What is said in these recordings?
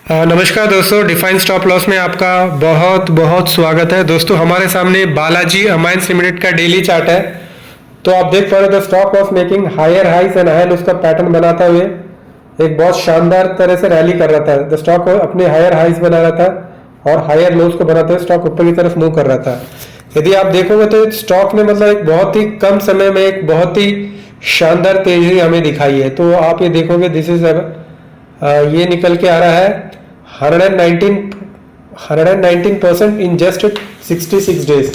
नमस्कार दोस्तों, define stop loss में आपका बहुत बहुत स्वागत है। दोस्तों हमारे सामने बालाजी अमाइंस लिमिटेड का डेली चार्ट है। तो आप देख पा रहे हो the stock was making higher highs and higher lows का पैटर्न बनाता हुए एक बहुत शानदार तरह से रैली कर रहा था। द स्टॉक अपने हायर हाइज बना रहा था और हायर लोस को बनाते हुए स्टॉक ऊपर की तरफ मूव कर रहा था। यदि आप देखोगे तो स्टॉक ने मतलब एक बहुत ही कम समय में एक बहुत ही शानदार तेजी हमें दिखाई है। तो आप ये देखोगे दिस इज ये निकल के आ रहा है 119% इन जस्ट 66 डेज।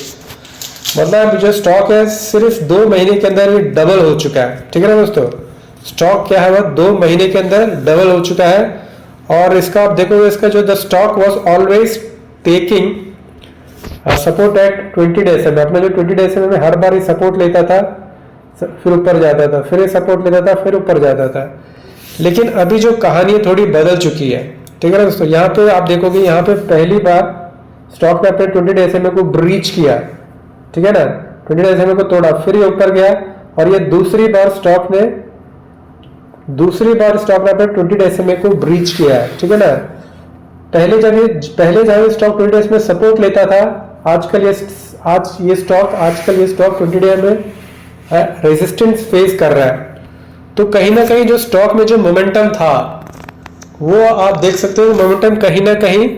मतलब जो स्टॉक है सिर्फ 2 महीने के अंदर ये डबल हो चुका है। ठीक है ना दोस्तों, स्टॉक क्या है वह 2 महीने के अंदर डबल हो चुका है। और इसका आप देखोगे इसका जो the stock was always taking support at 20 days में। अपना जो 20 डेज में हर बार ही सपोर्ट लेता था, फिर ऊपर जाता था, फिर सपोर्ट लेता था, फिर ऊपर जाता था। लेकिन अभी जो कहानी थोड़ी बदल चुकी है। ठीक है ना दोस्तों, यहाँ पे आप देखोगे यहाँ पे पहली बार स्टॉक ने अपने 20 डे SMA को ब्रीच किया। ठीक है ना, 20 डे SMA को तोड़ा, फिर ये ऊपर गया और ये दूसरी बार स्टॉक ने अपने 20 डे SMA को ब्रीच किया है। ठीक है ना, पहले जब ये स्टॉक 20 डेज में सपोर्ट लेता था, आजकल ये स्टॉक 20 डे में रेजिस्टेंस फेस कर रहा है। तो कहीं ना कहीं जो स्टॉक में जो मोमेंटम था वो आप देख सकते हो, मोमेंटम कहीं ना कहीं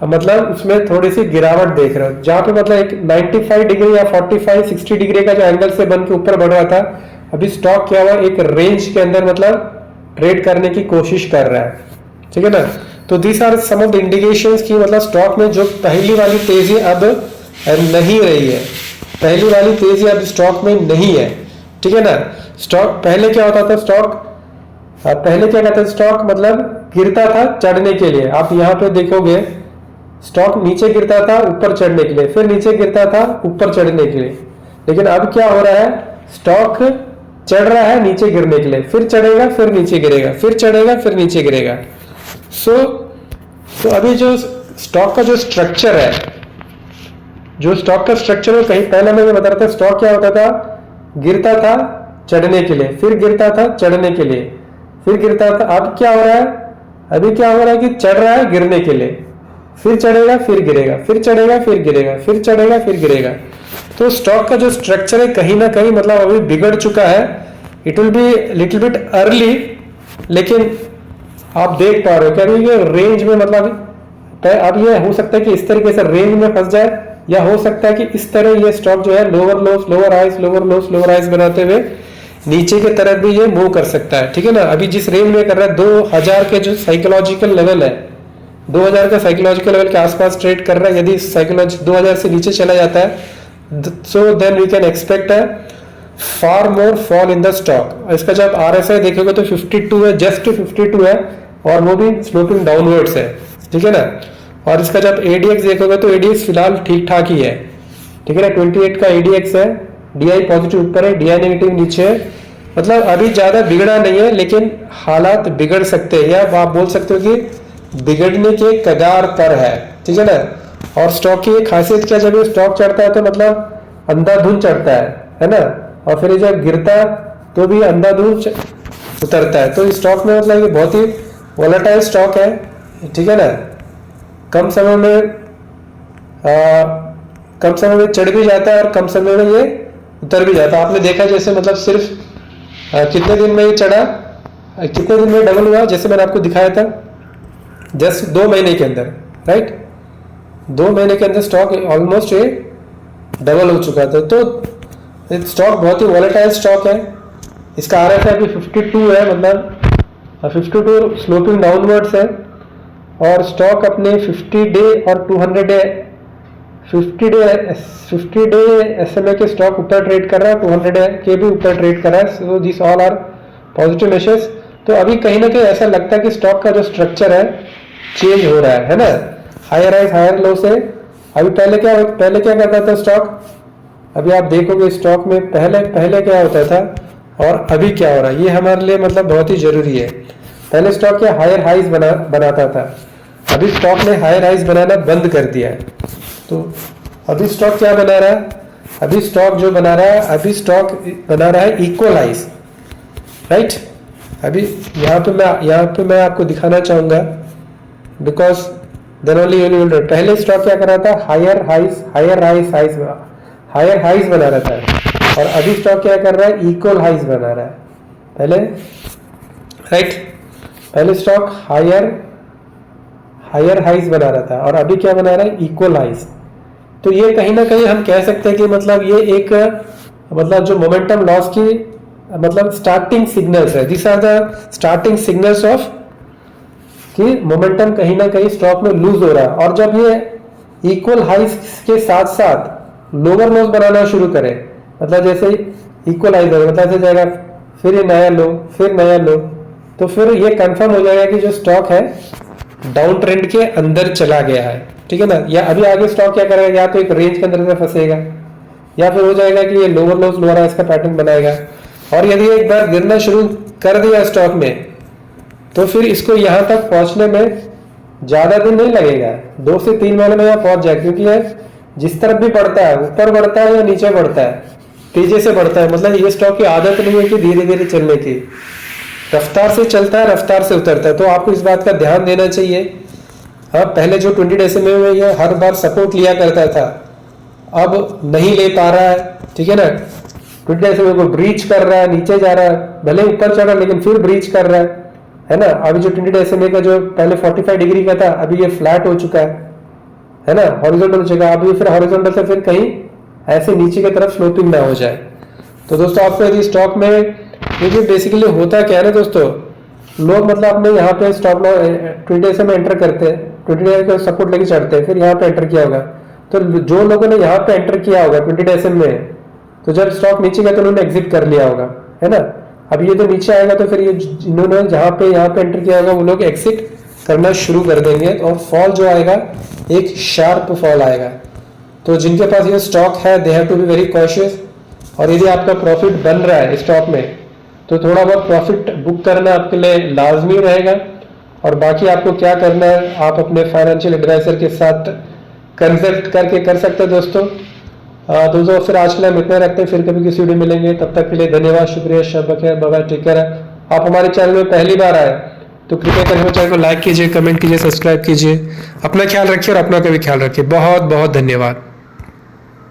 मतलब उसमें थोड़ी सी गिरावट देख रहे हो। जहां पे मतलब एक 95 डिग्री या 45-60 डिग्री का जो एंगल से बन के ऊपर बढ़ रहा था, अभी स्टॉक क्या हुआ एक रेंज के अंदर मतलब ट्रेड करने की कोशिश कर रहा है। ठीक है ना, तो these are some of the indications की मतलब स्टॉक में जो पहली वाली तेजी अब नहीं रही है। पहली वाली तेजी अब स्टॉक में नहीं है। ठीक है ना, स्टॉक पहले क्या होता था, पहले क्या कहता था, स्टॉक मतलब गिरता था चढ़ने के लिए। आप यहाँ पे देखोगे स्टॉक नीचे गिरता था ऊपर चढ़ने के लिए, फिर नीचे गिरता था ऊपर चढ़ने के लिए। लेकिन अब क्या हो रहा है, स्टॉक चढ़ रहा है नीचे गिरने के लिए, फिर चढ़ेगा फिर नीचे गिरेगा, फिर चढ़ेगा फिर नीचे गिरेगा। सो अभी जो स्टॉक का जो स्ट्रक्चर है, कहीं पहले मैं बता रहा था, स्टॉक क्या होता था, गिरता था चढ़ने के लिए, फिर गिरता था चढ़ने के लिए, फिर गिरता था। अब क्या हो रहा है, अभी क्या हो रहा है कि चढ़ रहा है गिरने के लिए, फिर चढ़ेगा फिर गिरेगा, फिर चढ़ेगा फिर गिरेगा, फिर चढ़ेगा फिर गिरेगा। तो स्टॉक का जो स्ट्रक्चर है कहीं ना कहीं मतलब अभी बिगड़ चुका है। It will be little bit early, लेकिन आप देख पा रहे हो कि अभी ये रेंज में मतलब अब ये हो सकता है कि इस तरीके से रेंज में फंस जाए, या हो सकता है कि इस तरह ये स्टॉक जो है लोअर लोस लोअर हाइज बनाते हुए नीचे की तरफ भी ये मूव कर सकता है। ठीक है ना, अभी जिस रेंज में कर रहा है 2000 के जो साइकोलॉजिकल लेवल है, 2000 का साइकोलॉजिकल लेवल के आसपास ट्रेड कर रहा है। यदि साइकोलॉजी 2000 से नीचे चला जाता है, so then we can expect है far more fall in the stock. इसका जब RSI देखोगे तो 52 है, जस्ट 52 है, और वो भी स्लोपिंग डाउनवर्ड्स है। ठीक है ना, और इसका जब ADX देखोगे तो ADX फिलहाल ठीक ठाक ही है। ठीक है ना, 28 का ADX है, DI पॉजिटिव ऊपर है, DI नेगेटिव नीचे है। मतलब अभी ज्यादा बिगड़ा नहीं है, लेकिन हालात बिगड़ सकते हैं, या आप बोल सकते हो कि बिगड़ने के कगार पर है। ठीक है ना, और स्टॉक की एक खासियत क्या, जब ये स्टॉक चढ़ता है तो मतलब अंधाधुंध चढ़ता है ना, और फिर जब गिरता है तो भी अंधाधुंध उतरता है। तो इस स्टॉक में मतलब ये बहुत ही वोलेटाइल स्टॉक है। ठीक है ना, कम समय में चढ़ भी जाता है और कम समय में ये उतर भी जाता है। आपने देखा जैसे मतलब सिर्फ कितने दिन में ये चढ़ा, कितने दिन में डबल हुआ, जैसे मैंने आपको दिखाया था, जस्ट 2 महीने के अंदर, राइट। 2 महीने के अंदर स्टॉक ऑलमोस्ट ये डबल हो चुका था। तो स्टॉक बहुत ही वॉलेटाइल स्टॉक है। इसका RSI अभी 52 है, मतलब 52 स्लोपिंग डाउनवर्ड्स है, और स्टॉक अपने 50 डे और 200 डे 50 डे SMA के स्टॉक ऊपर ट्रेड कर रहा है, 200 डे के भी ऊपर ट्रेड कर रहा है। So this all are positive measures. तो अभी कहीं ना कहीं ऐसा लगता है कि स्टॉक का जो स्ट्रक्चर है चेंज हो रहा है ना, हायर हाइज हायर लो से। अभी पहले क्या करता था स्टॉक, अभी आप देखोगे स्टॉक में पहले क्या होता था और अभी क्या हो रहा है, ये हमारे लिए मतलब बहुत ही जरूरी है। पहले स्टॉक क्या हायर हाइज बनाता था, अभी स्टॉक ने हायर हाइज बनाना बंद कर दिया है। तो अभी स्टॉक क्या बना रहा है, अभी स्टॉक बना रहा है इक्वल हाइज, राइट। अभी यहाँ पे मैं आपको दिखाना चाहूंगा because then only you will. पहले स्टॉक क्या कर रहा था, हायर हाइज बना रहा था, और अभी स्टॉक क्या कर रहा है, इक्वल हाइज बना रहा है। पहले राइट, पहले स्टॉक हायर हाइज बना रहा था और अभी क्या बना रहा है, इक्वल हाइज। तो ये कहीं ना कहीं हम कह सकते हैं कि मतलब ये एक मतलब जो मोमेंटम लॉस की मतलब स्टार्टिंग सिग्नल्स है, this are the starting signals of कि मोमेंटम कहीं ना कहीं स्टॉक में लूज हो रहा है। और जब ये इक्वल हाइज के साथ साथ लोअर लोज बनाना शुरू करे, मतलब जैसे इक्वल हाइज मतलब ऐसे जाएगा, फिर ये नया लो, फिर नया लो, तो फिर ये कंफर्म हो जाएगा कि जो स्टॉक है डाउन ट्रेंड के अंदर चला गया है, ठीक है ना। या अभी आगे स्टॉक क्या करेगा, या तो एक रेंज के अंदर से फंसेगा, या फिर हो जाएगा कि ये लोअर लोज लोअर हाइज का पैटर्न बनाएगा। और यदि एक बार गिरना शुरू कर दिया स्टॉक में, तो फिर इसको यहां तक पहुंचने में ज्यादा दिन नहीं लगेगा, 2 से 3 महीने में यहाँ पहुंच जाएगा। क्योंकि ये जिस तरफ भी बढ़ता है, ऊपर बढ़ता है या नीचे बढ़ता है, तेजी से बढ़ता है, मतलब ये स्टॉक की आदत नहीं है कि धीरे धीरे चलने की, रफ्तार से चलता है, रफ्तार से उतरता है। तो आपको इस बात का ध्यान देना चाहिए। अब पहले जो 20 डेज में ये हर बार सपोर्ट लिया करता था, अब नहीं ले पा रहा है, ठीक है ना। 20 डेज में को ब्रीच कर रहा है, नीचे जा रहा है, भले ऊपर चढ़ रहा है लेकिन फिर ब्रीच कर रहा है ना। अभी जो 20 डेज का जो पहले 45 डिग्री का था, अभी ये फ्लैट हो चुका है ना, हॉरिजॉन्टल हो चुका है। अभी फिर हॉरिजॉन्टल से फिर कहीं ऐसे नीचे की तरफ स्लोपिंग ना हो जाए। तो दोस्तों आपको यदि स्टॉक में देखिए बेसिकली होता क्या है ना दोस्तों, लोग मतलब अपने यहाँ पे स्टॉप लॉस 20 डेज में एंटर करते हैं, 20 डेज का सपोर्ट लेके चढ़ते हैं, फिर यहाँ पे एंटर किया होगा। तो जो लोगों ने यहाँ पे एंटर किया होगा 20 डेज में, तो जब स्टॉक नीचे गया तो उन्होंने एग्जिट कर लिया होगा, है ना। अब ये तो नीचे आएगा तो फिर ये जिन्होंने यहाँ पे एंटर किया होगा वो लोग एग्जिट करना शुरू कर देंगे, और फॉल जो आएगा एक शार्प फॉल आएगा। तो जिनके पास ये स्टॉक है they have to be very cautious. और यदि आपका प्रॉफिट बन रहा है स्टॉक में, तो थोड़ा बहुत प्रॉफिट बुक करना आपके लिए लाजमी रहेगा। और बाकी आपको क्या करना है, आप अपने फाइनेंशियल एडवाइजर के साथ कंसल्ट करके कर सकते हैं दोस्तों। दोस्तों फिर आज के लिए हम इतना रखते हैं, फिर कभी किसी वीडियो मिलेंगे, तब तक के लिए धन्यवाद, शुक्रिया, शब बखैर, बाय, टेक केयर। आप हमारे चैनल में पहली बार आए तो कृपया करके हमारे चैनल को लाइक कीजिए, कमेंट कीजिए, सब्सक्राइब कीजिए। अपना ख्याल रखिए और अपना का भी ख्याल रखिए। बहुत बहुत धन्यवाद।